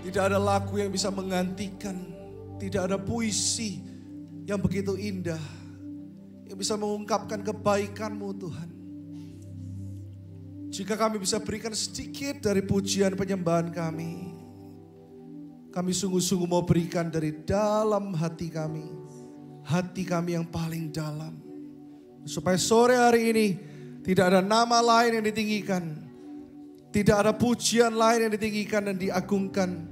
Tidak ada lagu yang bisa menggantikan. Tidak ada puisi yang begitu indah. Yang bisa mengungkapkan kebaikan-Mu Tuhan. Jika kami bisa berikan sedikit dari pujian penyembahan kami. Kami sungguh-sungguh mau berikan dari dalam hati kami. Hati kami yang paling dalam. Supaya sore hari ini tidak ada nama lain yang ditinggikan. Tidak ada pujian lain yang ditinggikan dan diagungkan.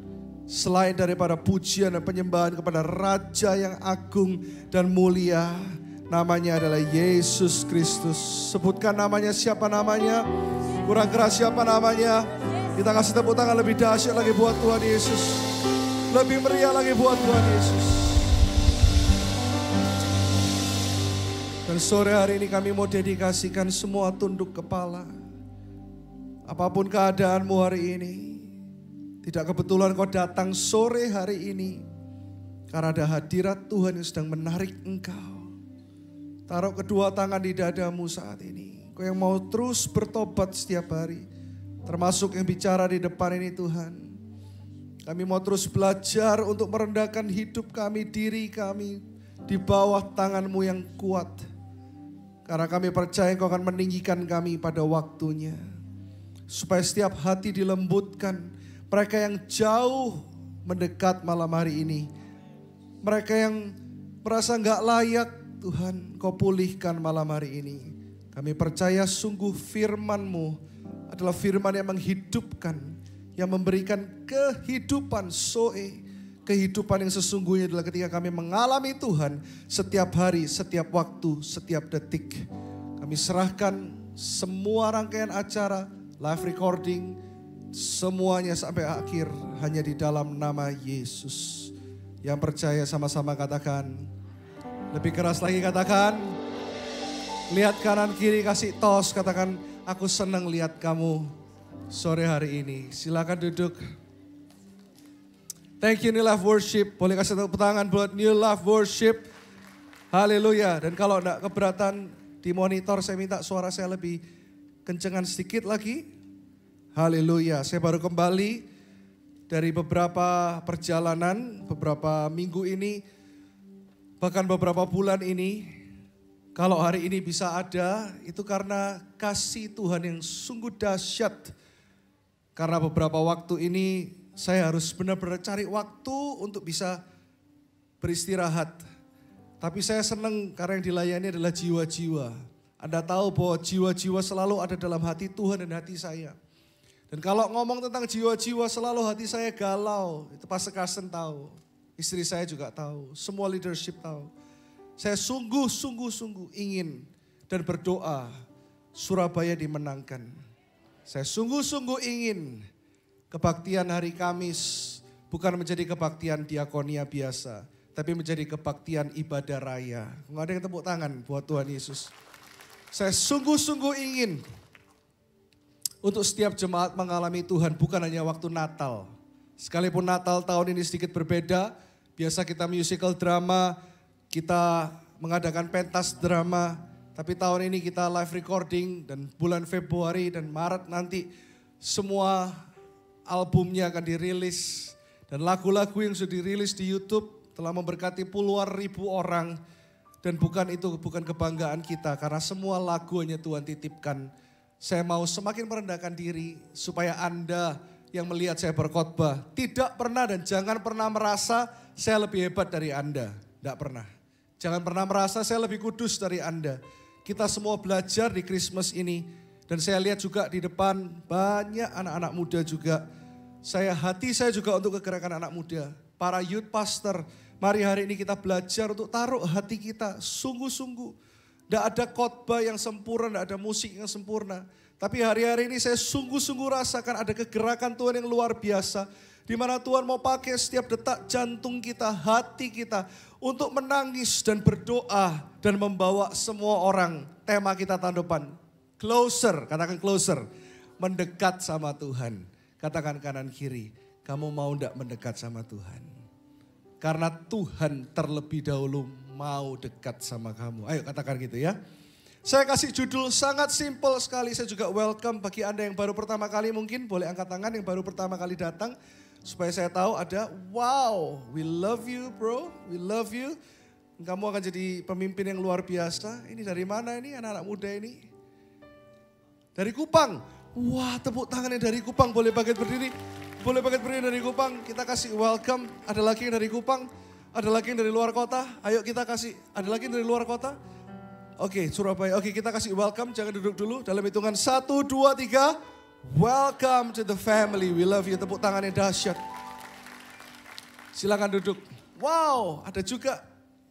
Selain daripada pujian dan penyembahan kepada Raja yang agung dan mulia. Namanya adalah Yesus Kristus. Sebutkan namanya, siapa namanya? Kurang keras, siapa namanya? Kita kasih tepuk tangan lebih dahsyat lagi buat Tuhan Yesus. Lebih meriah lagi buat Tuhan Yesus. Dan sore hari ini kami mau dedikasikan semua tunduk kepala. Apapun keadaanmu hari ini. Tidak kebetulan kau datang sore hari ini. Karena ada hadirat Tuhan yang sedang menarik engkau. Taruh kedua tangan di dadamu saat ini. Kau yang mau terus bertobat setiap hari. Termasuk yang bicara di depan ini Tuhan. Kami mau terus belajar untuk merendahkan hidup kami, diri kami. Di bawah tangan-Mu yang kuat. Karena kami percaya Kau akan meninggikan kami pada waktunya. Supaya setiap hati dilembutkan. Mereka yang jauh mendekat malam hari ini. Mereka yang merasa gak layak, Tuhan, Kau pulihkan malam hari ini. Kami percaya sungguh firman-Mu adalah firman yang menghidupkan. Yang memberikan kehidupan soe. Kehidupan yang sesungguhnya adalah ketika kami mengalami Tuhan. Setiap hari, setiap waktu, setiap detik. Kami serahkan semua rangkaian acara, live recording, semuanya sampai akhir hanya di dalam nama Yesus. Yang percaya sama-sama katakan. Lebih keras lagi katakan. Lihat kanan kiri kasih tos. Katakan, aku senang lihat kamu sore hari ini. Silakan duduk. Thank you New Life Worship. Boleh kasih tepuk tangan buat New Life Worship. Haleluya. Dan kalau enggak keberatan di monitor, saya minta suara saya lebih kencengan sedikit lagi. Haleluya. Saya baru kembali dari beberapa perjalanan, beberapa minggu ini. Bahkan beberapa bulan ini, kalau hari ini bisa ada, itu karena kasih Tuhan yang sungguh dahsyat. Karena beberapa waktu ini saya harus benar-benar cari waktu untuk bisa beristirahat. Tapi saya senang karena yang dilayani adalah jiwa-jiwa. Anda tahu bahwa jiwa-jiwa selalu ada dalam hati Tuhan dan hati saya. Dan kalau ngomong tentang jiwa-jiwa selalu hati saya galau. Itu Pastor Carsten tahu. Istri saya juga tahu. Semua leadership tahu. Saya sungguh ingin dan berdoa Surabaya dimenangkan. Saya sungguh ingin kebaktian hari Kamis bukan menjadi kebaktian diakonia biasa. Tapi menjadi kebaktian ibadah raya. Nggak ada yang tepuk tangan buat Tuhan Yesus. Saya sungguh ingin untuk setiap jemaat mengalami Tuhan bukan hanya waktu Natal. Sekalipun Natal tahun ini sedikit berbeda. Biasa kita musical drama, kita mengadakan pentas drama. Tapi tahun ini kita live recording dan bulan Februari dan Maret nanti semua albumnya akan dirilis. Dan lagu-lagu yang sudah dirilis di YouTube telah memberkati puluhan ribu orang. Dan bukan kebanggaan kita karena semua lagu hanya Tuhan titipkan. Saya mau semakin merendahkan diri supaya Anda yang melihat saya berkhotbah tidak pernah dan jangan pernah merasa saya lebih hebat dari Anda. Tidak pernah. Jangan pernah merasa saya lebih kudus dari Anda. Kita semua belajar di Christmas ini dan saya lihat juga di depan banyak anak-anak muda juga. Hati saya juga untuk kegerakan anak muda. Para youth pastor, mari hari ini kita belajar untuk taruh hati kita sungguh-sungguh. Tidak ada khotbah yang sempurna, tidak ada musik yang sempurna. Tapi hari-hari ini saya sungguh-sungguh rasakan ada kegerakan Tuhan yang luar biasa. Di mana Tuhan mau pakai setiap detak jantung kita, hati kita. Untuk menangis dan berdoa dan membawa semua orang. Tema kita tahun depan, closer, katakan closer. Mendekat sama Tuhan. Katakan kanan kiri, kamu mau tidak mendekat sama Tuhan? Karena Tuhan terlebih dahulu mau dekat sama kamu. Ayo katakan gitu ya. Saya kasih judul sangat simpel sekali. Saya juga welcome bagi Anda yang baru pertama kali mungkin. Boleh angkat tangan yang baru pertama kali datang. Supaya saya tahu ada, wow, we love you bro, we love you. Kamu akan jadi pemimpin yang luar biasa. Ini dari mana ini anak-anak muda ini? Dari Kupang. Wah, tepuk tangannya dari Kupang. Boleh bangkit berdiri? Boleh bangkit berdiri dari Kupang? Kita kasih welcome. Ada lagi yang dari Kupang? Ada lagi yang dari luar kota? Ayo kita kasih. Ada lagi yang dari luar kota? Oke, Surabaya. Oke, kita kasih welcome. Jangan duduk dulu. Dalam hitungan 1, 2, 3. Welcome to the family. We love you. Tepuk tangannya dahsyat. Silakan duduk. Wow, ada juga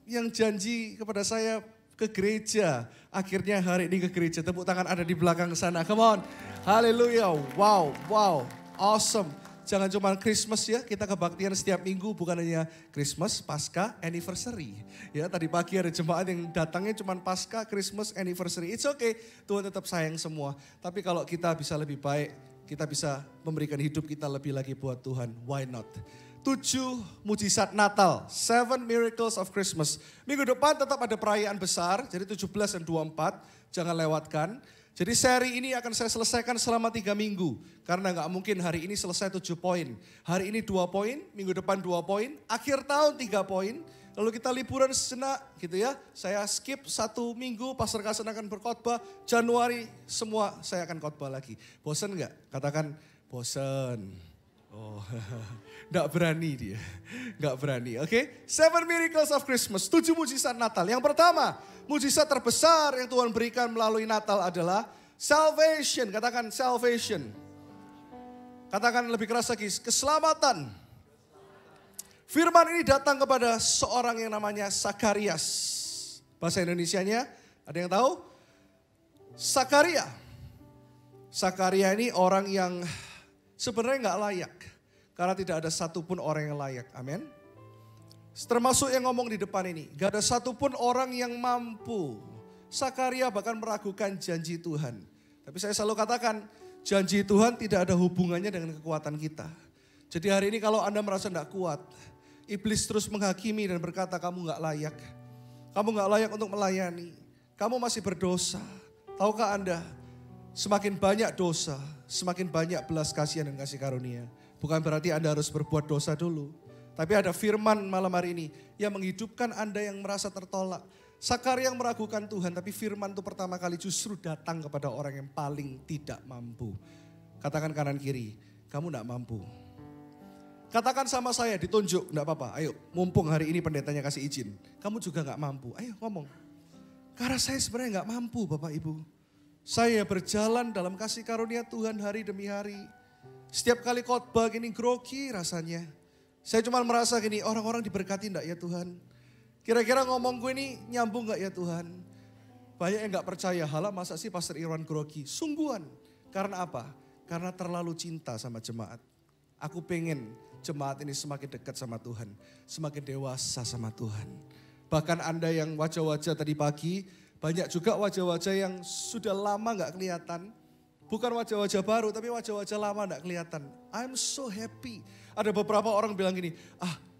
yang janji kepada saya ke gereja. Akhirnya hari ini ke gereja. Tepuk tangan ada di belakang sana. Come on. Haleluya. Wow, wow. Awesome. Jangan cuma Christmas ya, kita kebaktian setiap minggu, bukan hanya Christmas, Pasca, Anniversary. Ya, tadi pagi ada jemaat yang datangnya cuma Pasca, Christmas, Anniversary. It's okay, Tuhan tetap sayang semua. Tapi kalau kita bisa lebih baik, kita bisa memberikan hidup kita lebih lagi buat Tuhan. Why not? 7 mujizat Natal, 7 miracles of Christmas. Minggu depan tetap ada perayaan besar, jadi 17 dan 24, jangan lewatkan. Jadi seri ini akan saya selesaikan selama 3 minggu. Karena gak mungkin hari ini selesai 7 poin. Hari ini 2 poin, minggu depan 2 poin, akhir tahun 3 poin. Lalu kita liburan sejenak gitu ya. Saya skip 1 minggu, Pastor Kasen akan berkhotbah. Januari semua saya akan khotbah lagi. Bosen gak? Katakan bosen. Oh, gak berani dia. Gak berani, oke? 7 miracles of Christmas, 7 mujizat Natal. Yang pertama, mujizat terbesar yang Tuhan berikan melalui Natal adalah salvation. Katakan salvation. Katakan lebih keras lagi, keselamatan. Firman ini datang kepada seorang yang namanya Sakarias. Bahasa Indonesianya, ada yang tahu? Sakaria. Sakaria ini orang yang sebenarnya gak layak. Karena tidak ada satupun orang yang layak. Amin. Termasuk yang ngomong di depan ini. Gak ada satupun orang yang mampu. Sakaria bahkan meragukan janji Tuhan. Tapi saya selalu katakan, janji Tuhan tidak ada hubungannya dengan kekuatan kita. Jadi hari ini kalau Anda merasa tidak kuat, iblis terus menghakimi dan berkata kamu gak layak. Kamu gak layak untuk melayani. Kamu masih berdosa. Tahukah Anda, semakin banyak dosa, semakin banyak belas kasihan dan kasih karunia. Bukan berarti Anda harus berbuat dosa dulu. Tapi ada firman malam hari ini yang menghidupkan Anda yang merasa tertolak. Sakaria yang meragukan Tuhan, tapi firman itu pertama kali justru datang kepada orang yang paling tidak mampu. Katakan kanan kiri, kamu tidak mampu. Katakan sama saya, ditunjuk, tidak apa-apa. Ayo, mumpung hari ini pendetanya kasih izin. Kamu juga gak mampu, ayo ngomong. Karena saya sebenarnya gak mampu Bapak Ibu. Saya berjalan dalam kasih karunia Tuhan hari demi hari. Setiap kali khotbah gini grogi rasanya. Saya cuma merasa gini, orang-orang diberkati enggak ya Tuhan? Kira-kira ngomong gue ini nyambung enggak ya Tuhan? Banyak yang enggak percaya, halah masa sih Pastor Irwan grogi? Sungguhan. Karena apa? Karena terlalu cinta sama jemaat. Aku pengen jemaat ini semakin dekat sama Tuhan. Semakin dewasa sama Tuhan. Bahkan Anda yang wajah-wajah tadi pagi, banyak juga wajah-wajah yang sudah lama enggak kelihatan. Bukan wajah-wajah baru, tapi wajah-wajah lama enggak kelihatan. I'm so happy. Ada beberapa orang bilang gini,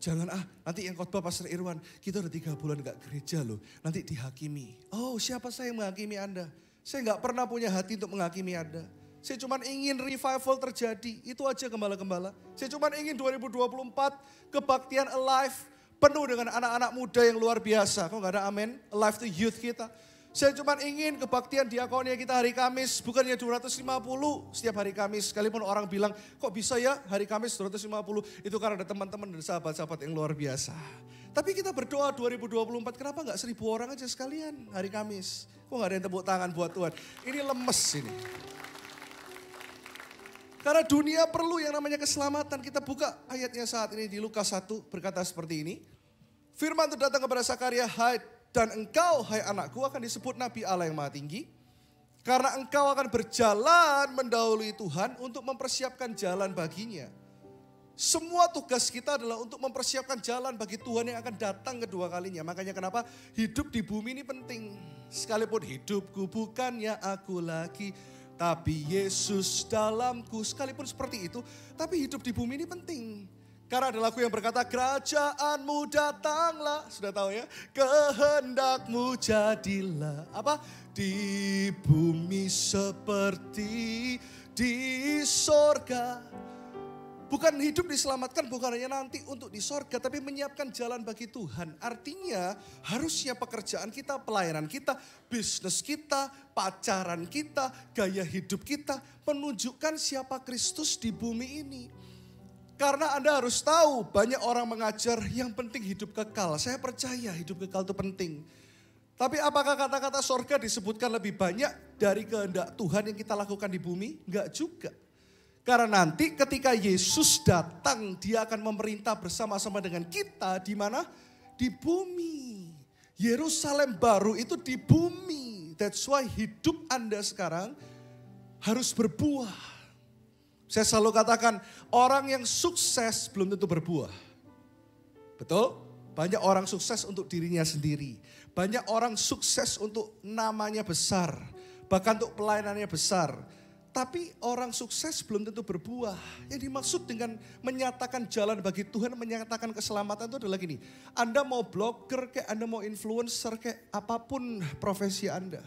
jangan nanti yang khotbah Pastor Irwan, kita udah 3 bulan enggak gereja loh, nanti dihakimi. Oh, siapa saya yang menghakimi Anda? Saya enggak pernah punya hati untuk menghakimi Anda. Saya cuma ingin revival terjadi, itu aja gembala-gembala. Saya cuma ingin 2024 kebaktian alive, penuh dengan anak-anak muda yang luar biasa. Kok enggak ada amin? Alive to youth kita. Saya cuma ingin kebaktian diakonia kita hari Kamis, bukannya 250 setiap hari Kamis. Sekalipun orang bilang, kok bisa ya hari Kamis 250, itu karena ada teman-teman dan sahabat-sahabat yang luar biasa. Tapi kita berdoa 2024, kenapa gak 1000 orang aja sekalian hari Kamis? Kok gak ada yang tepuk tangan buat Tuhan? Ini lemes ini. Karena dunia perlu yang namanya keselamatan. Kita buka ayatnya saat ini di Lukas 1 berkata seperti ini. Firman itu datang kepada Sakaria, dan engkau, hai anakku, akan disebut Nabi Allah yang Maha Tinggi. Karena engkau akan berjalan mendahului Tuhan untuk mempersiapkan jalan baginya. Semua tugas kita adalah untuk mempersiapkan jalan bagi Tuhan yang akan datang kedua kalinya. Makanya kenapa hidup di bumi ini penting. Sekalipun hidupku bukannya aku lagi, tapi Yesus dalamku. Sekalipun seperti itu, tapi hidup di bumi ini penting. Karena ada lagu yang berkata, kerajaanmu datanglah. Sudah tahu ya? Kehendakmu jadilah. Apa? Di bumi seperti di sorga. Bukan hidup diselamatkan bukan hanya nanti untuk di sorga, tapi menyiapkan jalan bagi Tuhan. Artinya harusnya pekerjaan kita, pelayanan kita, bisnis kita, pacaran kita, gaya hidup kita menunjukkan siapa Kristus di bumi ini. Karena Anda harus tahu banyak orang mengajar yang penting hidup kekal. Saya percaya hidup kekal itu penting. Tapi apakah kata-kata sorga disebutkan lebih banyak dari kehendak Tuhan yang kita lakukan di bumi? Enggak juga. Karena nanti ketika Yesus datang, dia akan memerintah bersama-sama dengan kita di mana? Di bumi. Yerusalem baru itu di bumi. That's why hidup Anda sekarang harus berbuah. Saya selalu katakan, orang yang sukses belum tentu berbuah. Betul? Banyak orang sukses untuk dirinya sendiri. Banyak orang sukses untuk namanya besar. Bahkan untuk pelayanannya besar. Tapi orang sukses belum tentu berbuah. Yang dimaksud dengan menyatakan jalan bagi Tuhan, menyatakan keselamatan itu adalah gini. Anda mau blogger kayak, Anda mau influencer kayak, apapun profesi Anda.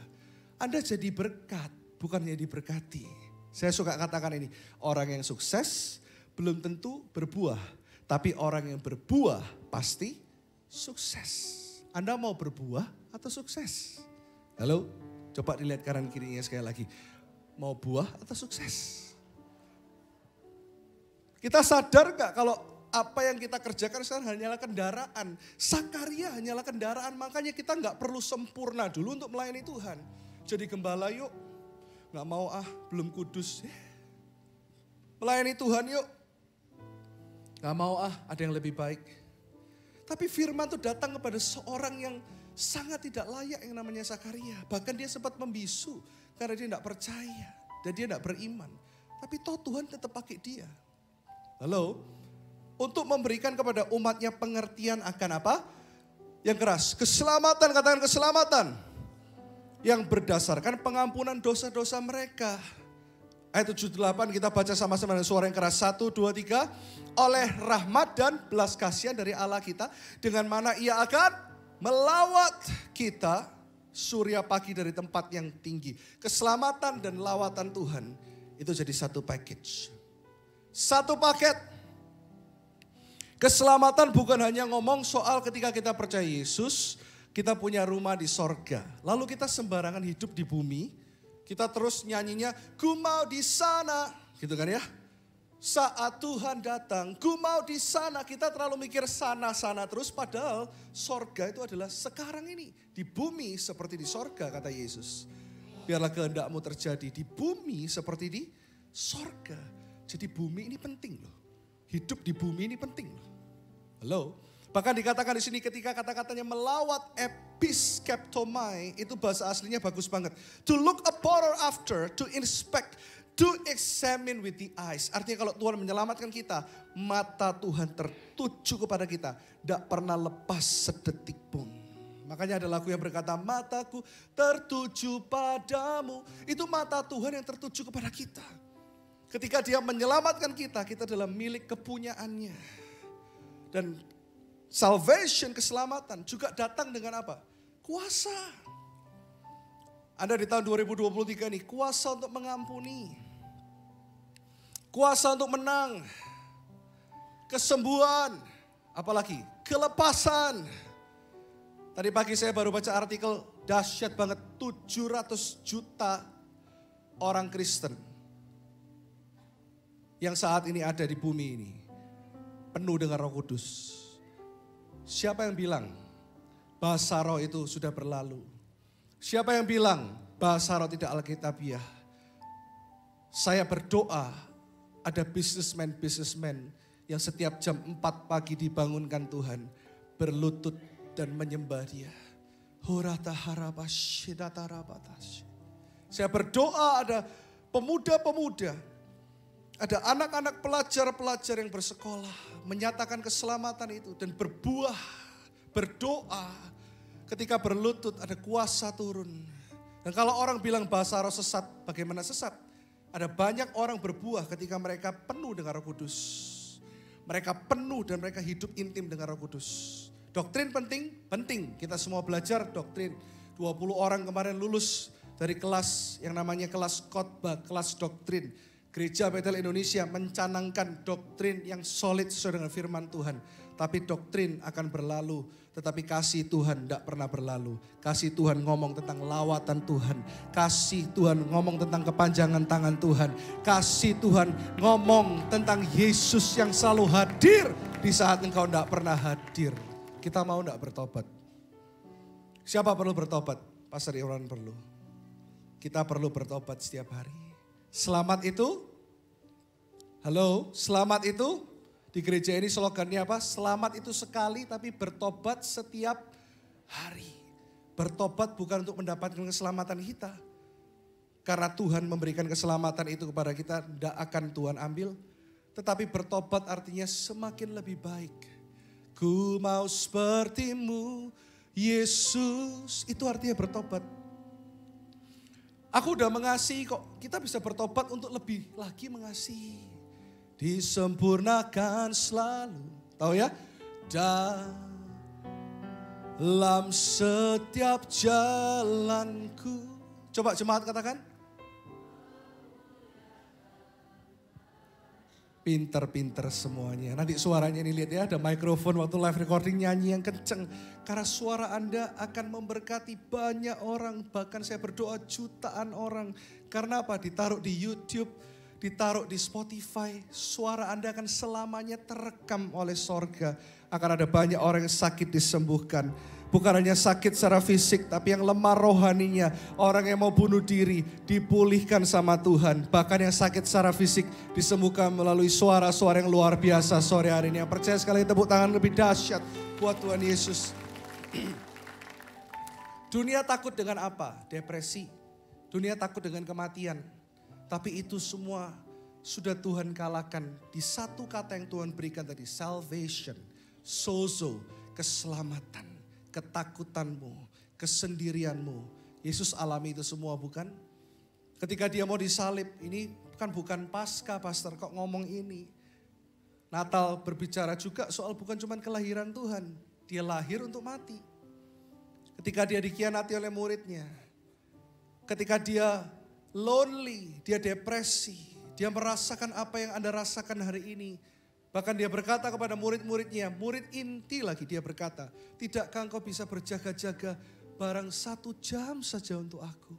Anda jadi berkat, bukan jadi diberkati. Saya suka katakan ini, orang yang sukses belum tentu berbuah. Tapi orang yang berbuah pasti sukses. Anda mau berbuah atau sukses? Halo, coba dilihat kanan kirinya sekali lagi. Mau buah atau sukses? Kita sadar gak kalau apa yang kita kerjakan sekarang hanyalah kendaraan. Sakaria hanyalah kendaraan, makanya kita gak perlu sempurna dulu untuk melayani Tuhan. Jadi gembala yuk, gak mau belum kudus. Melayani Tuhan yuk, gak mau ada yang lebih baik. Tapi firman itu datang kepada seorang yang sangat tidak layak yang namanya Sakaria. Bahkan dia sempat membisu. Karena dia tidak percaya dan dia tidak beriman. Tapi toh Tuhan tetap pakai dia. Halo? Untuk memberikan kepada umatnya pengertian akan apa? Yang keras. Keselamatan, katakan keselamatan. Yang berdasarkan pengampunan dosa-dosa mereka. Ayat 78 kita baca sama-sama dengan suara yang keras. 1, 2, 3. Oleh rahmat dan belas kasihan dari Allah kita. Dengan mana ia akan melawat kita. Surya pagi dari tempat yang tinggi. Keselamatan dan lawatan Tuhan itu jadi satu package. Satu paket. Keselamatan bukan hanya ngomong soal ketika kita percaya Yesus, kita punya rumah di sorga. Lalu kita sembarangan hidup di bumi, kita terus nyanyinya, ku mau di sana, gitu kan ya. Saat Tuhan datang, ku mau di sana. Kita terlalu mikir sana-sana terus, padahal sorga itu adalah sekarang ini. Di bumi seperti di sorga, kata Yesus. Biarlah kehendakmu terjadi di bumi seperti di sorga. Jadi bumi ini penting loh. Hidup di bumi ini penting loh. Halo? Bahkan dikatakan di sini ketika kata-katanya melawat episkeptomai, itu bahasa aslinya bagus banget. To look upon or after, to inspect, to examine with the eyes. Artinya kalau Tuhan menyelamatkan kita, mata Tuhan tertuju kepada kita. Tidak pernah lepas sedetik pun. Makanya ada lagu yang berkata, mataku tertuju padamu. Itu mata Tuhan yang tertuju kepada kita. Ketika dia menyelamatkan kita, kita adalah milik kepunyaannya. Dan salvation, keselamatan juga datang dengan apa? Kuasa. Anda di tahun 2023 nih, kuasa untuk mengampuni. Kuasa untuk menang. Kesembuhan. Apalagi? Kelepasan. Tadi pagi saya baru baca artikel dahsyat banget. 700 juta orang Kristen. Yang saat ini ada di bumi ini. Penuh dengan Roh Kudus. Siapa yang bilang bahasa roh itu sudah berlalu? Siapa yang bilang bahasa roh tidak alkitabiah? Saya berdoa ada businessman yang setiap jam 4 pagi dibangunkan Tuhan. Berlutut dan menyembah dia. Saya berdoa ada pemuda-pemuda. Ada anak-anak pelajar-pelajar yang bersekolah. Menyatakan keselamatan itu dan berbuah. Berdoa. Ketika berlutut ada kuasa turun. Dan kalau orang bilang bahasa roh sesat, bagaimana sesat? Ada banyak orang berbuah ketika mereka penuh dengan Roh Kudus. Mereka penuh dan mereka hidup intim dengan Roh Kudus. Doktrin penting? Penting. Kita semua belajar doktrin. 20 orang kemarin lulus dari kelas yang namanya kelas khotbah, kelas doktrin. Gereja Betel Indonesia mencanangkan doktrin yang solid sesuai dengan firman Tuhan. Tapi doktrin akan berlalu, tetapi kasih Tuhan tidak pernah berlalu. Kasih Tuhan ngomong tentang lawatan Tuhan. Kasih Tuhan ngomong tentang kepanjangan tangan Tuhan. Kasih Tuhan ngomong tentang Yesus yang selalu hadir di saat engkau tidak pernah hadir. Kita mau tidak bertobat? Siapa perlu bertobat? Pastor Iwan perlu. Kita perlu bertobat setiap hari. Selamat itu, halo, selamat itu, di gereja ini slogannya apa? Selamat itu sekali tapi bertobat setiap hari. Bertobat bukan untuk mendapatkan keselamatan kita. Karena Tuhan memberikan keselamatan itu kepada kita, tidak akan Tuhan ambil. Tetapi bertobat artinya semakin lebih baik. Ku mau sepertimu, Yesus, itu artinya bertobat. Aku udah mengasihi kok, kita bisa bertobat untuk lebih lagi mengasihi. Disempurnakan selalu, tahu ya? Dalam setiap jalanku. Coba jemaat katakan. Pinter-pinter semuanya. Nanti suaranya ini lihat ya, ada mikrofon waktu live recording nyanyi yang kenceng. Karena suara Anda akan memberkati banyak orang. Bahkan saya berdoa jutaan orang. Karena apa? Ditaruh di YouTube, ditaruh di Spotify. Suara Anda akan selamanya terekam oleh sorga. Akan ada banyak orang yang sakit disembuhkan. Bukan hanya sakit secara fisik, tapi yang lemah rohaninya. Orang yang mau bunuh diri, dipulihkan sama Tuhan. Bahkan yang sakit secara fisik, disembuhkan melalui suara-suara yang luar biasa sore hari ini. Yang percaya sekali tepuk tangan lebih dahsyat buat Tuhan Yesus. Dunia takut dengan apa? Depresi. Dunia takut dengan kematian. Tapi itu semua sudah Tuhan kalahkan. Di satu kata yang Tuhan berikan tadi, salvation, sozo, keselamatan. Ketakutanmu, kesendirianmu. Yesus alami itu semua bukan? Ketika dia mau disalib, ini bukan Paskah pastor kok ngomong ini. Natal berbicara juga soal bukan cuma kelahiran Tuhan. Dia lahir untuk mati. Ketika dia dikhianati oleh muridnya. Ketika dia lonely, dia depresi. Dia merasakan apa yang Anda rasakan hari ini. Bahkan dia berkata kepada murid-muridnya, murid inti lagi dia berkata, tidakkah engkau bisa berjaga-jaga barang 1 jam saja untuk aku.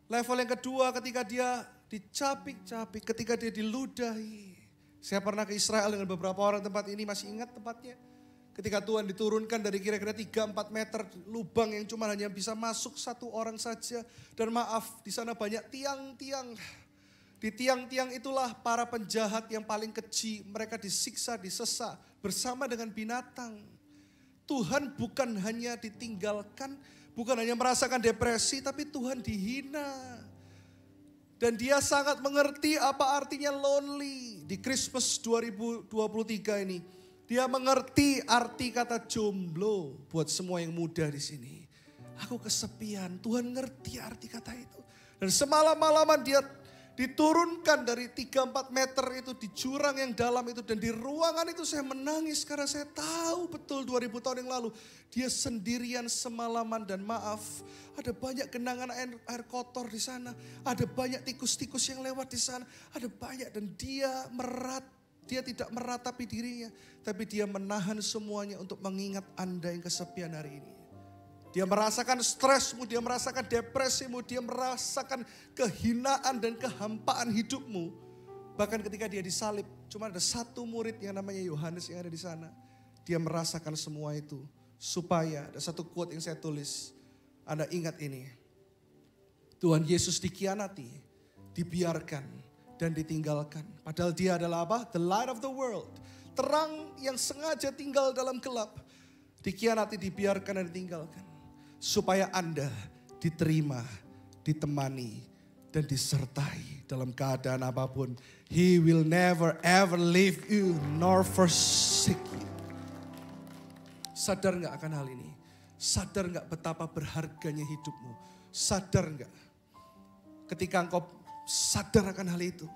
Level yang kedua ketika dia dicapik-capik, ketika dia diludahi. Saya pernah ke Israel dengan beberapa orang tempat ini, masih ingat tempatnya. Ketika Tuhan diturunkan dari kira-kira 3-4 meter lubang yang cuma hanya bisa masuk 1 orang saja. Dan maaf, di sana banyak tiang-tiang. Di tiang-tiang itulah para penjahat yang paling keji, mereka disiksa, disesa bersama dengan binatang. Tuhan bukan hanya ditinggalkan, bukan hanya merasakan depresi, tapi Tuhan dihina. Dan dia sangat mengerti apa artinya lonely. Di Christmas 2023 ini, dia mengerti arti kata jomblo buat semua yang muda di sini. Aku kesepian, Tuhan ngerti arti kata itu. Dan semalam-malaman dia diturunkan dari 3-4 meter itu di jurang yang dalam itu. Dan di ruangan itu saya menangis karena saya tahu betul 2000 tahun yang lalu. Dia sendirian semalaman dan maaf. Ada banyak genangan air kotor di sana. Ada banyak tikus-tikus yang lewat di sana. Ada banyak dan dia tidak meratapi dirinya. Tapi dia menahan semuanya untuk mengingat Anda yang kesepian hari ini. Dia merasakan stresmu, dia merasakan depresimu, dia merasakan kehinaan dan kehampaan hidupmu. Bahkan ketika dia disalib, cuma ada 1 murid yang namanya Yohanes yang ada di sana. Dia merasakan semua itu. Supaya, ada 1 quote yang saya tulis. Anda ingat ini. Tuhan Yesus dikhianati, dibiarkan dan ditinggalkan. Padahal dia adalah apa? The light of the world. Terang yang sengaja tinggal dalam gelap. Dikhianati, dibiarkan dan ditinggalkan. Supaya Anda diterima, ditemani, dan disertai dalam keadaan apapun. He will never ever leave you nor forsake you. Sadar gak akan hal ini? Sadar gak betapa berharganya hidupmu? Sadar gak? Ketika engkau sadar akan hal itu,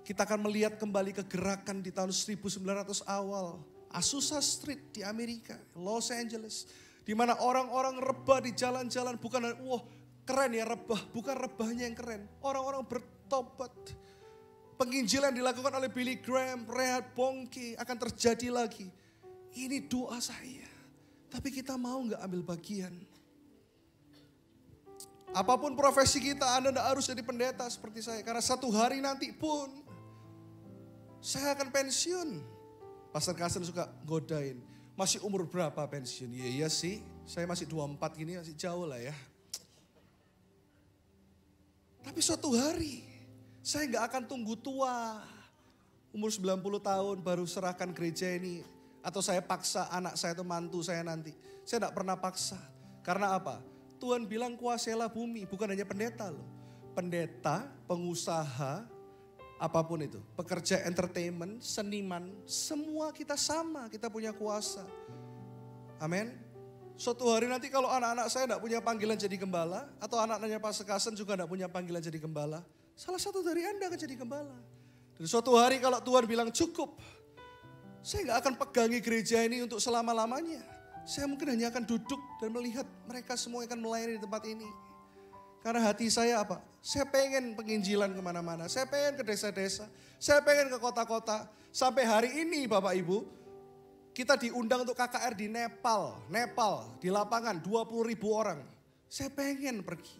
kita akan melihat kembali ke gerakan di tahun 1900 awal. Azusa Street di Amerika, Los Angeles. Di mana orang-orang rebah di jalan-jalan, bukan wah keren ya rebah, bukan rebahnya yang keren. Orang-orang tobat. Penginjilan dilakukan oleh Billy Graham, Reinhard Bonnke akan terjadi lagi. Ini doa saya. Tapi kita mau gak ambil bagian? Apapun profesi kita, Anda tidak harus jadi pendeta seperti saya. Karena satu hari nanti pun saya akan pensiun. Pastor Kasen suka godain. Masih umur berapa pensiun? Iya sih, saya masih 24 gini, masih jauh lah ya. Tapi suatu hari, saya gak akan tunggu tua. Umur 90 tahun baru serahkan gereja ini. Atau saya paksa anak saya atau mantu saya nanti. Saya gak pernah paksa. Karena apa? Tuhan bilang kuasailah bumi, bukan hanya pendeta loh. Pendeta, pengusaha, apapun itu. Pekerja entertainment, seniman, semua kita sama, kita punya kuasa. Amin. Suatu hari nanti kalau anak-anak saya tidak punya panggilan jadi gembala, atau anak-anaknya Pak Sekasen juga tidak punya panggilan jadi gembala, salah satu dari Anda akan jadi gembala. Dan suatu hari kalau Tuhan bilang cukup, saya nggak akan pegangi gereja ini untuk selama-lamanya. Saya mungkin hanya akan duduk dan melihat mereka semua akan melayani di tempat ini. Karena hati saya apa? Saya pengen penginjilan kemana-mana. Saya pengen ke desa-desa. Saya pengen ke kota-kota. Sampai hari ini Bapak Ibu, kita diundang untuk KKR di Nepal. Di lapangan 20.000 orang. Saya pengen pergi.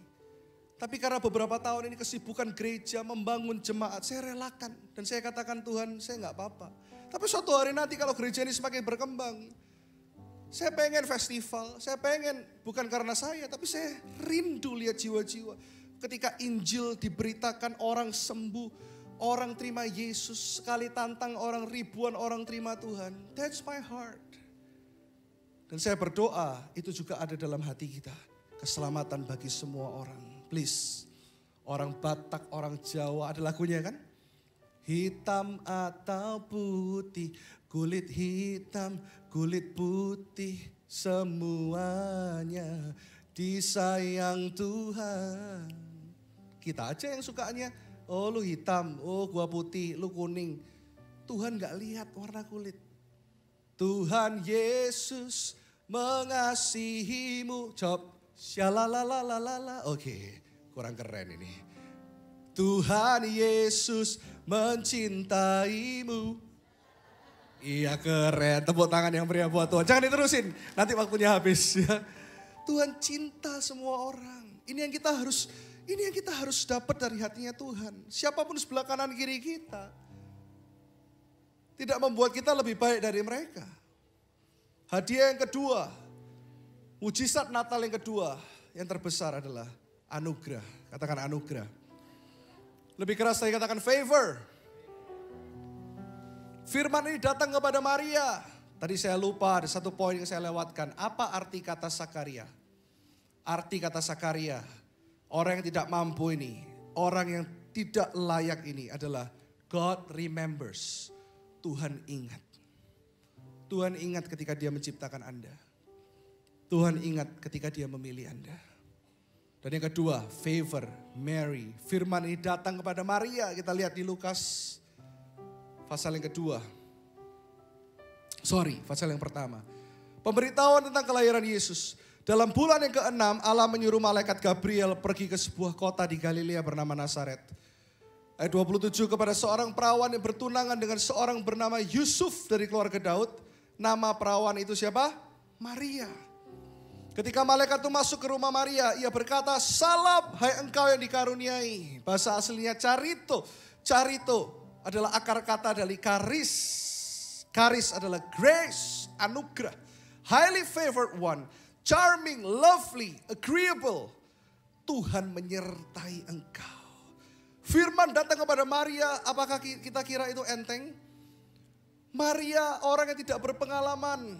Tapi karena beberapa tahun ini kesibukan gereja, membangun jemaat, saya relakan. Dan saya katakan Tuhan, saya gak apa-apa. Tapi suatu hari nanti kalau gereja ini semakin berkembang, saya pengen festival, saya pengen bukan karena saya, tapi saya rindu lihat jiwa-jiwa. Ketika Injil diberitakan orang sembuh, orang terima Yesus, sekali tantang orang ribuan orang terima Tuhan. That's my heart. Dan saya berdoa itu juga ada dalam hati kita. Keselamatan bagi semua orang. Please, orang Batak, orang Jawa, ada lagunya kan? Hitam atau putih, kulit hitam, kulit putih, semuanya disayang Tuhan. Kita aja yang sukanya, oh lu hitam, oh gua putih, lu kuning. Tuhan gak lihat warna kulit. Tuhan Yesus mengasihimu. Jawab, syalalalalala. Oke, kurang keren ini. Tuhan Yesus mencintaimu. Iya keren, tepuk tangan yang meriah buat Tuhan. Jangan diterusin, nanti waktunya habis ya. Tuhan cinta semua orang. Ini yang kita harus dapat dari hatinya Tuhan. Siapapun sebelah kanan kiri kita, tidak membuat kita lebih baik dari mereka. Hadiah yang kedua, mujizat Natal yang kedua, yang terbesar adalah anugerah. Katakan anugerah. Lebih keras saya katakan favor. Firman ini datang kepada Maria. Tadi saya lupa, ada satu poin yang saya lewatkan. Apa arti kata Sakaria? Arti kata Sakaria, orang yang tidak mampu ini, orang yang tidak layak ini adalah God remembers. Tuhan ingat. Tuhan ingat ketika dia menciptakan Anda. Tuhan ingat ketika dia memilih Anda. Dan yang kedua, favor, Mary. Firman ini datang kepada Maria. Kita lihat di Lukas pasal yang kedua. Pasal yang pertama. Pemberitahuan tentang kelahiran Yesus. Dalam bulan yang ke-6, Allah menyuruh malaikat Gabriel pergi ke sebuah kota di Galilea bernama Nazaret. Ayat 27, kepada seorang perawan yang bertunangan dengan seorang bernama Yusuf dari keluarga Daud. Nama perawan itu siapa? Maria. Ketika malaikat itu masuk ke rumah Maria, ia berkata, salam hai engkau yang dikaruniai. Bahasa aslinya carito. Carito adalah akar kata dari karis. Karis adalah grace, anugerah. Highly favored one, charming, lovely, agreeable. Tuhan menyertai engkau. Firman datang kepada Maria, apakah kita kira itu enteng? Maria orang yang tidak berpengalaman.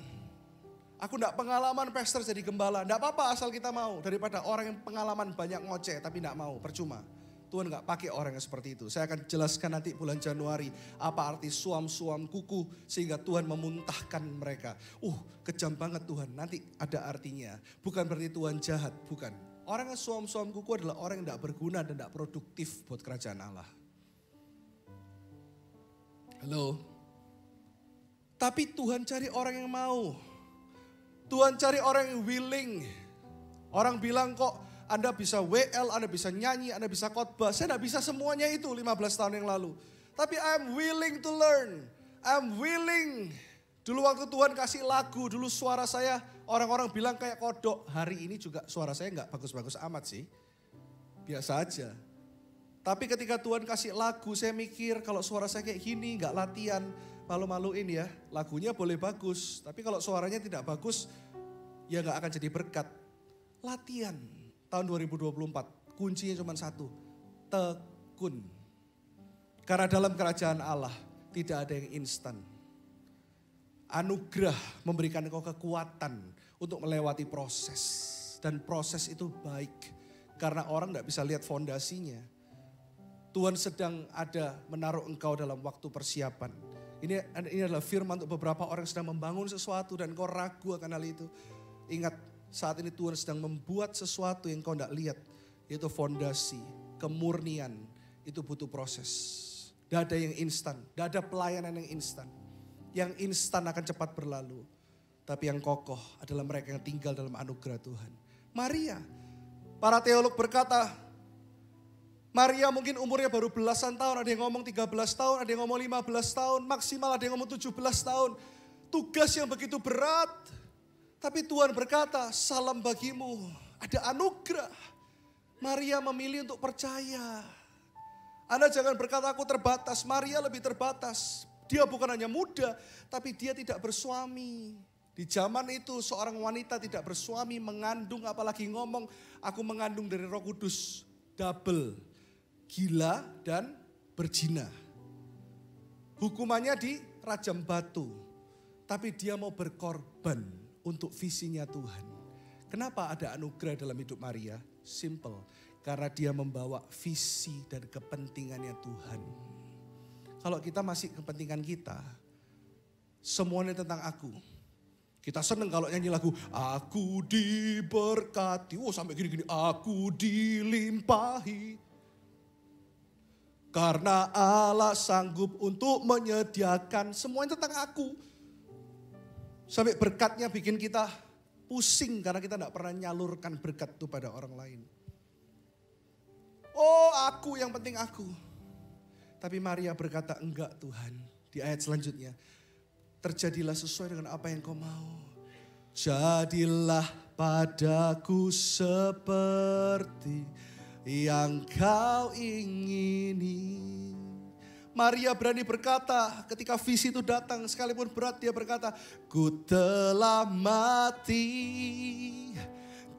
Aku enggak pengalaman pastor jadi gembala. Enggak apa-apa asal kita mau. Daripada orang yang pengalaman banyak ngoceh tapi enggak mau. Percuma. Tuhan enggak pakai orang yang seperti itu. Saya akan jelaskan nanti bulan Januari. Apa arti suam-suam kuku. Sehingga Tuhan memuntahkan mereka. Kejam banget Tuhan. Nanti ada artinya. Bukan berarti Tuhan jahat. Bukan. Orang yang suam-suam kuku adalah orang yang enggak berguna dan enggak produktif buat kerajaan Allah. Halo. Tapi Tuhan cari orang yang mau. Tuhan cari orang yang willing. Orang bilang kok Anda bisa WL, Anda bisa nyanyi, Anda bisa khotbah. Saya tidak bisa semuanya itu 15 tahun yang lalu. Tapi I'm willing to learn. I'm willing. Dulu waktu Tuhan kasih lagu, dulu suara saya orang-orang bilang kayak kodok. Hari ini juga suara saya nggak bagus-bagus amat sih. Biasa aja. Tapi ketika Tuhan kasih lagu, saya mikir kalau suara saya kayak gini, nggak latihan, malu-maluin ya. Lagunya boleh bagus, tapi kalau suaranya tidak bagus, ya nggak akan jadi berkat. Latihan. Tahun 2024, kuncinya cuma satu. Tekun. Karena dalam kerajaan Allah, tidak ada yang instan. Anugerah memberikan engkau kekuatan untuk melewati proses. Dan proses itu baik. Karena orang tidak bisa lihat fondasinya. Tuhan sedang ada menaruh engkau dalam waktu persiapan. Ini adalah firman untuk beberapa orang yang sedang membangun sesuatu dan engkau ragu akan hal itu. Ingat, saat ini Tuhan sedang membuat sesuatu yang kau tidak lihat. Yaitu fondasi, kemurnian. Itu butuh proses. Tidak ada yang instan, tidak ada pelayanan yang instan. Yang instan akan cepat berlalu. Tapi yang kokoh adalah mereka yang tinggal dalam anugerah Tuhan. Maria, para teolog berkata, Maria mungkin umurnya baru belasan tahun, ada yang ngomong 13 tahun, ada yang ngomong 15 tahun, maksimal ada yang ngomong 17 tahun. Tugas yang begitu berat. Tapi Tuhan berkata, salam bagimu, ada anugerah. Maria memilih untuk percaya. Anda jangan berkata aku terbatas, Maria lebih terbatas. Dia bukan hanya muda, tapi dia tidak bersuami. Di zaman itu seorang wanita tidak bersuami, mengandung apalagi ngomong, aku mengandung dari Roh Kudus. Double, gila dan berzina. Hukumannya di rajam batu. Tapi dia mau berkorban untuk visinya Tuhan. Kenapa ada anugerah dalam hidup Maria? Simple, karena dia membawa visi dan kepentingannya Tuhan. Kalau kita masih kepentingan kita, semuanya tentang aku. Kita seneng kalau nyanyi lagu, aku diberkati, sampai gini-gini, aku dilimpahi. Karena Allah sanggup untuk menyediakan, semuanya tentang aku. Sampai berkatnya bikin kita pusing karena kita tidak pernah nyalurkan berkat itu pada orang lain. Oh aku, yang penting aku. Tapi Maria berkata, enggak Tuhan. Di ayat selanjutnya, terjadilah sesuai dengan apa yang kau mau. Jadilah padaku seperti yang kau ingini. Maria berani berkata ketika visi itu datang, sekalipun berat dia berkata, ku telah mati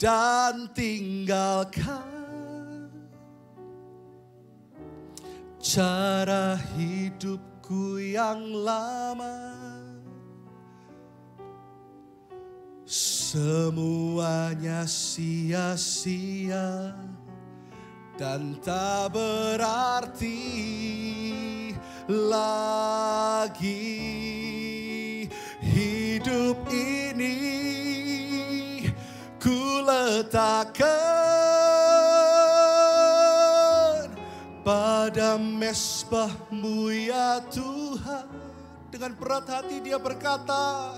dan tinggalkan cara hidupku yang lama. Semuanya sia-sia dan tak berarti lagi. Hidup ini ku letakkan pada mesbah-Mu ya Tuhan. Dengan berat hati dia berkata,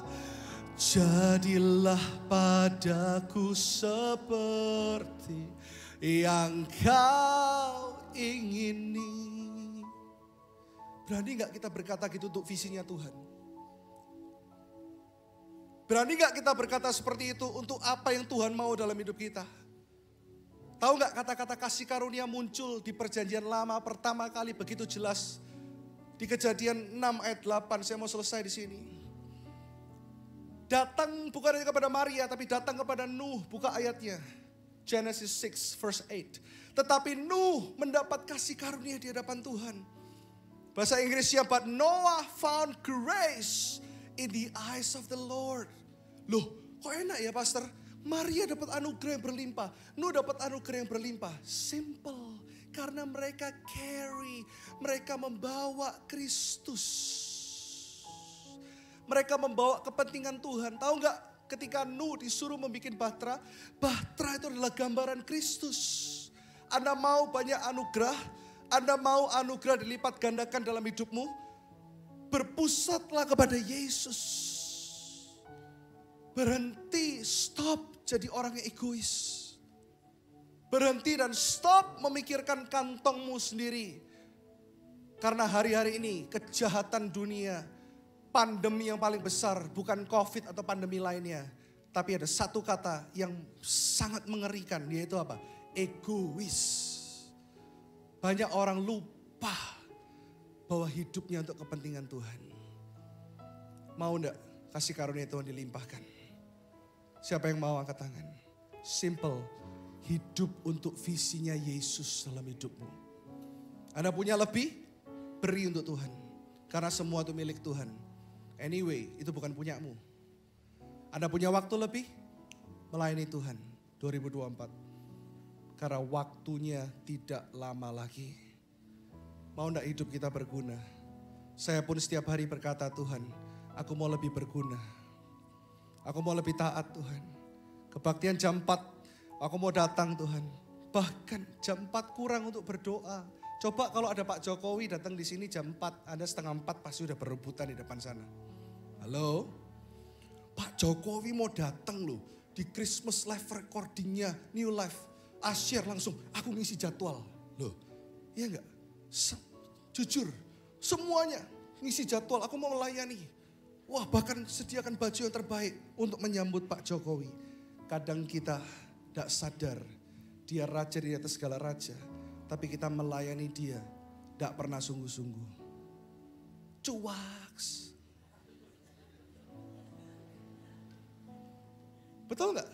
jadilah padaku seperti yang kau ingini. Berani gak kita berkata gitu untuk visinya Tuhan? Berani gak kita berkata seperti itu untuk apa yang Tuhan mau dalam hidup kita? Tahu gak kata-kata kasih karunia muncul di perjanjian lama pertama kali begitu jelas. Di Kejadian 6 ayat 8, saya mau selesai di sini. Datang bukan hanya kepada Maria, tapi datang kepada Nuh, buka ayatnya. Genesis 6 verse 8. Tetapi Nuh mendapat kasih karunia di hadapan Tuhan. Bahasa Inggrisnya, but Noah found grace in the eyes of the Lord. Loh, kok enak ya pastor? Maria dapat anugerah yang berlimpah. Nuh dapat anugerah yang berlimpah. Simple. Karena mereka carry. Mereka membawa Kristus. Mereka membawa kepentingan Tuhan. Tahu gak ketika Nuh disuruh membuat bahtera. Bahtera itu adalah gambaran Kristus. Anda mau banyak anugerah. Anda mau anugerah dilipat gandakan dalam hidupmu. Berpusatlah kepada Yesus. Berhenti, stop jadi orang yang egois. Berhenti dan stop memikirkan kantongmu sendiri. Karena hari-hari ini kejahatan dunia, pandemi yang paling besar bukan COVID atau pandemi lainnya. Tapi ada satu kata yang sangat mengerikan, yaitu apa? Egois. Banyak orang lupa bahwa hidupnya untuk kepentingan Tuhan. Mau enggak kasih karunia Tuhan dilimpahkan? Siapa yang mau angkat tangan? Simple. Hidup untuk visinya Yesus dalam hidupmu. Anda punya lebih, beri untuk Tuhan. Karena semua itu milik Tuhan. Anyway, itu bukan punyamu. Anda punya waktu lebih, melayani Tuhan 2024. Karena waktunya tidak lama lagi. Mau enggak hidup kita berguna? Saya pun setiap hari berkata, Tuhan, aku mau lebih berguna. Aku mau lebih taat Tuhan. Kebaktian jam 4. Aku mau datang Tuhan. Bahkan jam 4 kurang untuk berdoa. Coba kalau ada Pak Jokowi datang di sini jam 4. Anda setengah 4 pasti udah berebutan di depan sana. Halo? Pak Jokowi mau datang loh. Di Christmas live recordingnya New Life. Asyir langsung, aku ngisi jadwal. Loh, iya enggak? Jujur, semuanya ngisi jadwal. Aku mau melayani. Wah, bahkan sediakan baju yang terbaik untuk menyambut Pak Jokowi. Kadang kita tidak sadar dia raja di atas segala raja. Tapi kita melayani dia tidak pernah sungguh-sungguh. Cuaks. Betul nggak?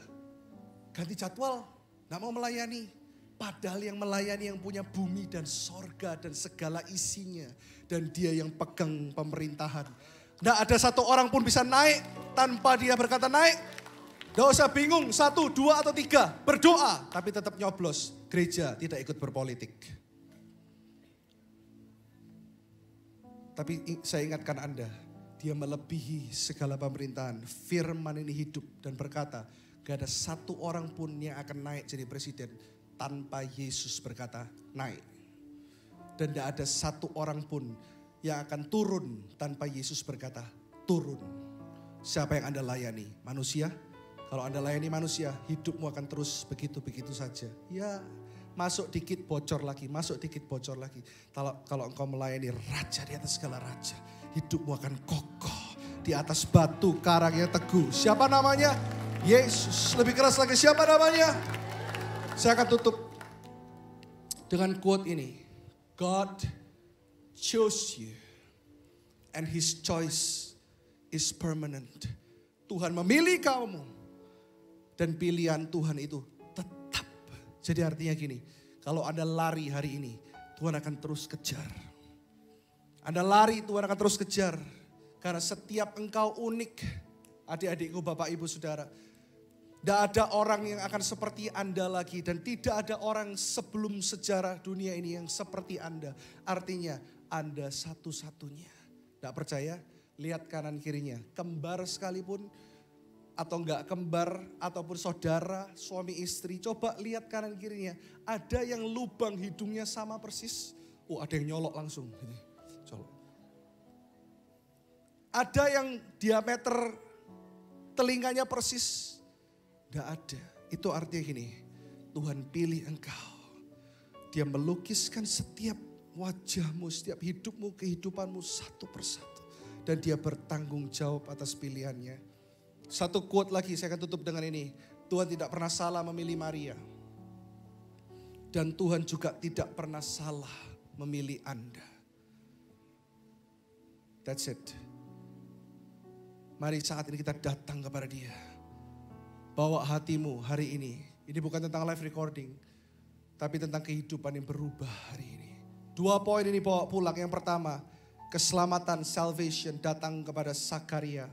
Ganti jadwal, nggak mau melayani. Padahal yang melayani yang punya bumi dan sorga dan segala isinya. Dan dia yang pegang pemerintahan. Nggak ada satu orang pun bisa naik tanpa dia berkata naik. Gak usah bingung, 1, 2 atau 3, berdoa. Tapi tetap nyoblos, gereja tidak ikut berpolitik. Tapi saya ingatkan Anda, dia melebihi segala pemerintahan. Firman ini hidup dan berkata, gak ada satu orang pun yang akan naik jadi presiden tanpa Yesus berkata naik. Dan gak ada satu orang pun yang akan turun tanpa Yesus berkata turun. Siapa yang Anda layani? Manusia? Kalau Anda layani manusia, hidupmu akan terus begitu-begitu saja. Ya, masuk dikit bocor lagi, masuk dikit bocor lagi. Kalau engkau melayani raja di atas segala raja, hidupmu akan kokoh di atas batu karang yang teguh. Siapa namanya? Yesus. Lebih keras lagi, siapa namanya? Saya akan tutup dengan quote ini. God chose you and his choice is permanent. Tuhan memilih kamu. Dan pilihan Tuhan itu tetap. Jadi artinya gini, kalau Anda lari hari ini, Tuhan akan terus kejar. Anda lari, Tuhan akan terus kejar. Karena setiap engkau unik, adik-adikku, bapak, ibu, saudara. Tidak ada orang yang akan seperti Anda lagi. Dan tidak ada orang sebelum sejarah dunia ini yang seperti Anda. Artinya Anda satu-satunya. Tidak percaya? Lihat kanan kirinya. Kembar sekalipun, atau enggak kembar, ataupun saudara, suami istri. Coba lihat kanan kirinya. Ada yang lubang hidungnya sama persis. Oh, ada yang nyolok langsung. Colok. Ada yang diameter telinganya persis. Enggak ada. Itu artinya gini. Tuhan pilih engkau. Dia melukiskan setiap wajahmu, setiap hidupmu, kehidupanmu satu persatu. Dan dia bertanggung jawab atas pilihannya. Satu quote lagi, saya akan tutup dengan ini. Tuhan tidak pernah salah memilih Maria. Dan Tuhan juga tidak pernah salah memilih Anda. That's it. Mari saat ini kita datang kepada dia. Bawa hatimu hari ini. Ini bukan tentang live recording. Tapi tentang kehidupan yang berubah hari ini. 2 poin ini bawa pulang. Yang pertama, keselamatan, salvation datang kepada Zakaria.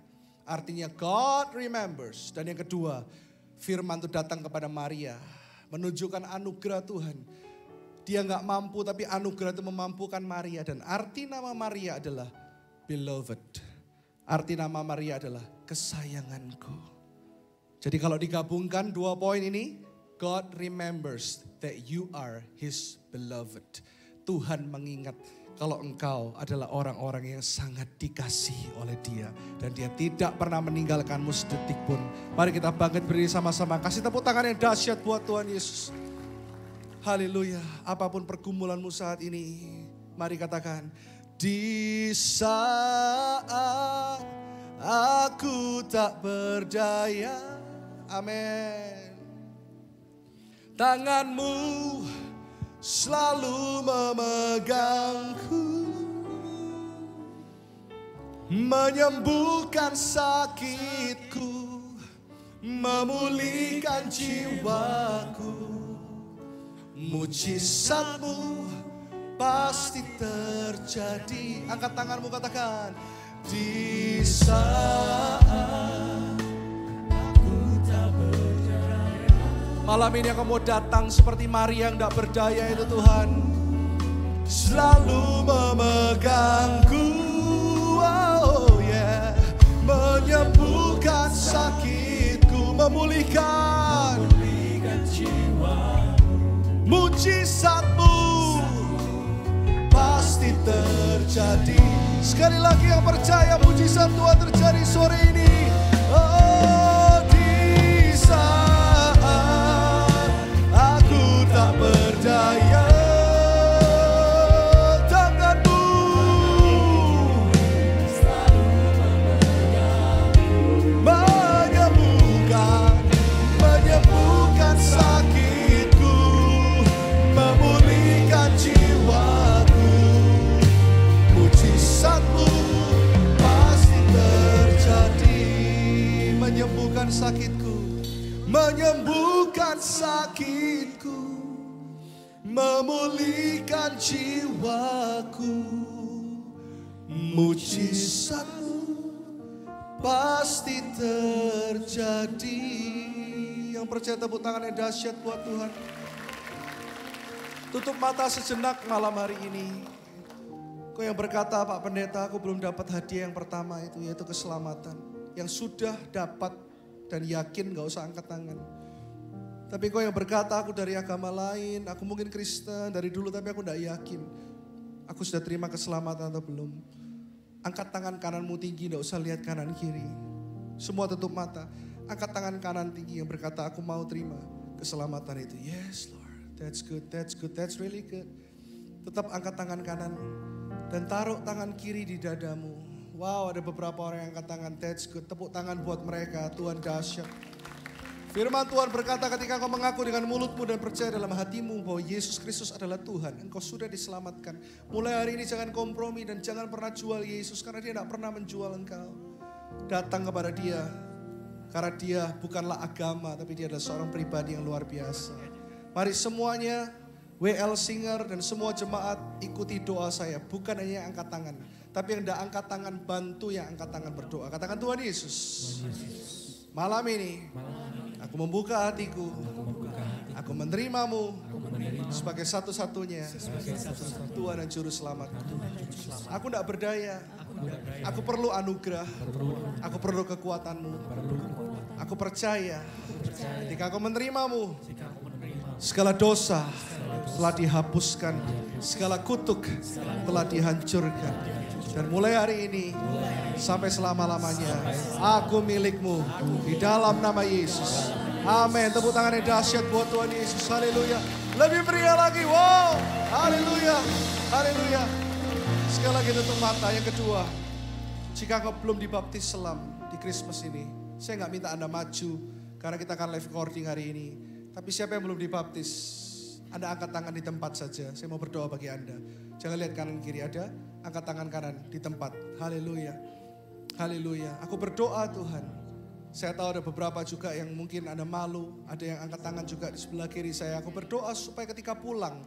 Artinya God remembers. Dan yang kedua, firman itu datang kepada Maria. Menunjukkan anugerah Tuhan. Dia gak mampu tapi anugerah itu memampukan Maria. Dan arti nama Maria adalah beloved. Arti nama Maria adalah kesayanganku. Jadi kalau digabungkan 2 poin ini. God remembers that you are his beloved. Tuhan mengingat kalau engkau adalah orang-orang yang sangat dikasihi oleh dia. Dan dia tidak pernah meninggalkanmu sedetik pun. Mari kita bangkit berdiri sama-sama. Kasih tepuk tangan yang dahsyat buat Tuhan Yesus. Haleluya. Apapun pergumulanmu saat ini, mari katakan, di saat aku tak berdaya. Amin. Tanganmu selalu memegangku, menyembuhkan sakitku, memulihkan jiwaku. Mujizatmu pasti terjadi. Angkat tanganmu, katakan, di saat aku tak berdaya. Malam ini aku mau datang seperti Maria yang tak berdaya itu, Tuhan. Selalu memegangku, oh yeah, menyembuhkan sakitku, memulihkan jiwa. Mujizatmu pasti terjadi. Sekali lagi yang percaya mujizat Tuhan terjadi sore ini. Oh, di saat aku tak berdaya, tanganmu menyembuhkan sakitku, memulihkan jiwaku. Mujizatmu pasti terjadi. Menyembuhkan sakitku, menyembuhkan sakitku, memulihkan jiwaku. Mujizatmu pasti terjadi. Yang percaya tepuk tangan yang dahsyat buat Tuhan. Tutup mata sejenak malam hari ini. Kau yang berkata, Pak Pendeta, aku belum dapat hadiah yang pertama itu, yaitu keselamatan. Yang sudah dapat dan yakin, gak usah angkat tangan. Tapi kau yang berkata, aku dari agama lain, aku mungkin Kristen dari dulu, tapi aku gak yakin. Aku sudah terima keselamatan atau belum. Angkat tangan kananmu tinggi, gak usah lihat kanan kiri. Semua tutup mata. Angkat tangan kanan tinggi yang berkata, aku mau terima keselamatan itu. Yes Lord, that's good, that's really good. Tetap angkat tangan kanan dan taruh tangan kiri di dadamu. Wow, ada beberapa orang yang angkat tangan, that's good. Tepuk tangan buat mereka, Tuhan dahsyat. Firman Tuhan berkata, ketika kau mengaku dengan mulutmu dan percaya dalam hatimu bahwa Yesus Kristus adalah Tuhan, engkau sudah diselamatkan. Mulai hari ini jangan kompromi dan jangan pernah jual Yesus, karena dia tidak pernah menjual engkau. Datang kepada dia, karena dia bukanlah agama, tapi dia adalah seorang pribadi yang luar biasa. Mari semuanya, WL Singer dan semua jemaat ikuti doa saya. Bukan hanya yang angkat tangan, tapi yang tidak angkat tangan, bantu yang angkat tangan berdoa. Katakan, Tuhan Yesus, malam ini aku membuka hatiku, aku menerimamu sebagai satu-satunya Tuhan dan Juru Selamatku. Aku tidak berdaya, aku perlu anugerah, aku perlu kekuatanmu. Aku percaya ketika aku menerimamu, segala dosa telah dihapuskan, segala kutuk telah dihancurkan. Dan mulai hari ini sampai selama-lamanya aku milikmu di dalam nama Yesus. Amin. Tepuk tangan yang dahsyat buat Tuhan Yesus. Haleluya. Lebih meriah lagi. Wow. Haleluya. Haleluya. Sekali lagi tutup mata. Yang kedua, jika kau belum dibaptis selam di Christmas ini, saya gak minta Anda maju karena kita akan live recording hari ini. Tapi siapa yang belum dibaptis, Anda angkat tangan di tempat saja. Saya mau berdoa bagi Anda. Jangan lihat kanan kiri, ada angkat tangan kanan di tempat. Haleluya. Haleluya. Aku berdoa Tuhan. Saya tahu ada beberapa juga yang mungkin Anda malu. Ada yang angkat tangan juga di sebelah kiri saya. Aku berdoa supaya ketika pulang,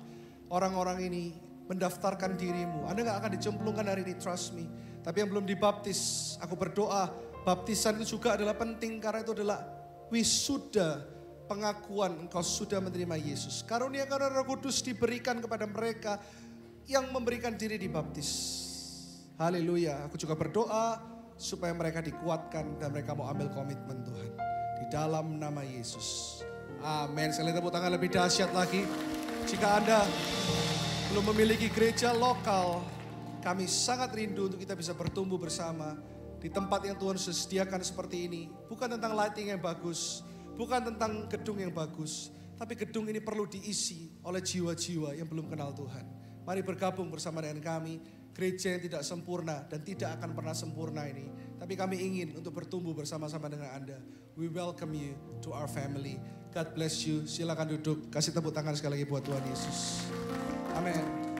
orang-orang ini mendaftarkan dirimu. Anda gak akan dicemplungkan hari ini, trust me. Tapi yang belum dibaptis, aku berdoa, baptisan itu juga adalah penting karena itu adalah wisuda, pengakuan engkau sudah menerima Yesus. Karunia Roh Kudus diberikan kepada mereka yang memberikan diri dibaptis. Haleluya. Aku juga berdoa supaya mereka dikuatkan dan mereka mau ambil komitmen Tuhan. Di dalam nama Yesus. Amin. Sekali tepuk tangan lebih dahsyat lagi. Jika Anda belum memiliki gereja lokal, kami sangat rindu untuk kita bisa bertumbuh bersama di tempat yang Tuhan sudah sediakan seperti ini. Bukan tentang lighting yang bagus, bukan tentang gedung yang bagus, Tapi gedung ini perlu diisi oleh jiwa-jiwa yang belum kenal Tuhan. Mari bergabung bersama dengan kami. Gereja yang tidak sempurna dan tidak akan pernah sempurna ini. Tapi kami ingin untuk bertumbuh bersama-sama dengan Anda. We welcome you to our family. God bless you. Silakan duduk. Kasih tepuk tangan sekali lagi buat Tuhan Yesus. Amin.